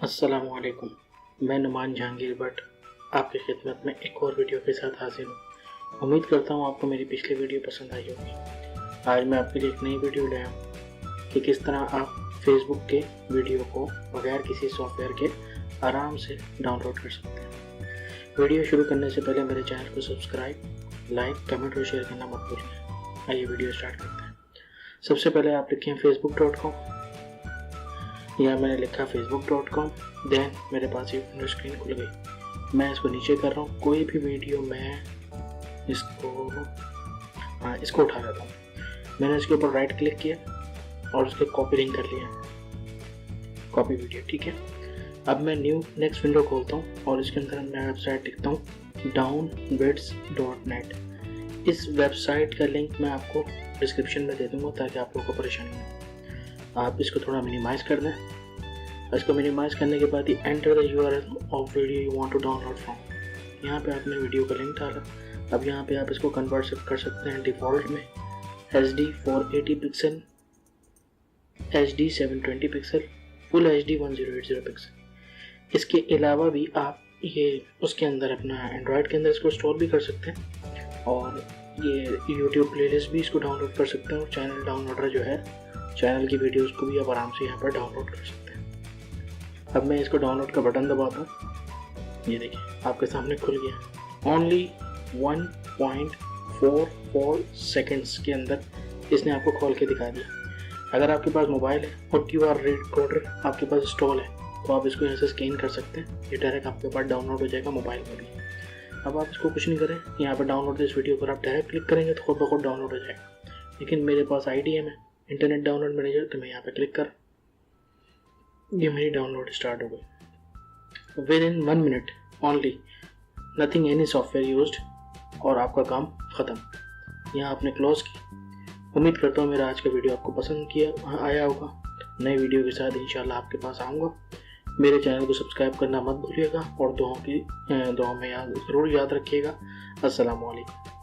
अस्सलामुअलैकुम। मैं नुमान जहांगीर भट्ट आपकी खिदमत में एक और वीडियो के साथ हाजिर हूँ। उम्मीद करता हूँ आपको मेरी पिछली वीडियो पसंद आई होगी। आज मैं आपके लिए एक नई वीडियो लाया हूँ कि किस तरह आप फेसबुक के वीडियो को बगैर किसी सॉफ्टवेयर के आराम से डाउनलोड कर सकते हैं। वीडियो शुरू करने से पहले मेरे चैनल को सब्सक्राइब, लाइक, कमेंट और शेयर करना मत भूलिए। आइए वीडियो स्टार्ट करते हैं। सबसे पहले आप लिखें facebook.com। यहाँ मैंने लिखा facebook.com। देन मेरे पास ये विंडो स्क्रीन खुल गई। मैं इसको नीचे कर रहा हूँ। कोई भी वीडियो मैं इसको उठा लेता हूँ। मैंने इसके ऊपर राइट क्लिक किया और उसके कॉपी लिंक कर लिया, कॉपी वीडियो। ठीक है, अब मैं न्यू नेक्स्ट विंडो खोलता हूँ और इसके अंदर मैं वेबसाइट लिखता हूँ downvids.net। इस वेबसाइट का लिंक मैं आपको डिस्क्रिप्शन में दे दूँगा ताकि आप लोगों को परेशानी ना हो। आप इसको थोड़ा मिनिमाइज़ कर दें। इसको मिनिमाइज़ करने के बाद ही enter the URL of video you want to download from. यहाँ पे आपने वीडियो का लिंक डाला। अब यहाँ पे आप इसको कन्वर्ट कर सकते हैं डिफ़ॉल्ट में HD 480 pixel, HD 720 pixel, full HD 1080 pixel. इसके अलावा भी आप ये उसके अंदर अपना एंड्रॉयड के अंदर इसको स्टोर भी कर सकते हैं और ये यूट्यूब प्लेलिस्ट भी इसको डाउनलोड कर सकते हैं और चैनल डाउनलोडर जो है चैनल की वीडियोस को भी आप आराम से यहाँ पर डाउनलोड कर सकते हैं। अब मैं इसको डाउनलोड का बटन दबाता हूँ। ये देखिए आपके सामने खुल गया। ओनली 1.44 सेकेंड्स के अंदर इसने आपको खोल के दिखा दिया। अगर आपके पास मोबाइल है और QR रिकॉर्डर आपके पास इंस्टॉल है तो आप इसको यहाँ से स्कैन कर सकते हैं। ये डायरेक्ट आपके पास डाउनलोड हो जाएगा मोबाइल में भी। अब आप इसको कुछ नहीं करें, यहाँ पर डाउनलोड दिस वीडियो पर आप डायरेक्ट क्लिक करेंगे तो खुद ब खुद डाउनलोड हो जाएगा। लेकिन मेरे पास IDM है, इंटरनेट डाउनलोड मैनेजर, तो मैं यहाँ पे क्लिक कर, ये मेरी डाउनलोड स्टार्ट हो गई। With in 1 minute only, nothing any software used, और आपका काम ख़त्म। यहाँ आपने क्लोज की। उम्मीद करता हूँ मेरा आज का वीडियो आपको पसंद आया होगा। नई वीडियो के साथ इंशाल्लाह आपके पास आऊँगा। मेरे चैनल को सब्सक्राइब करना मत भूलिएगा और दुआओं में ज़रूर याद रखिएगा। अस्सलामु अलैकुम।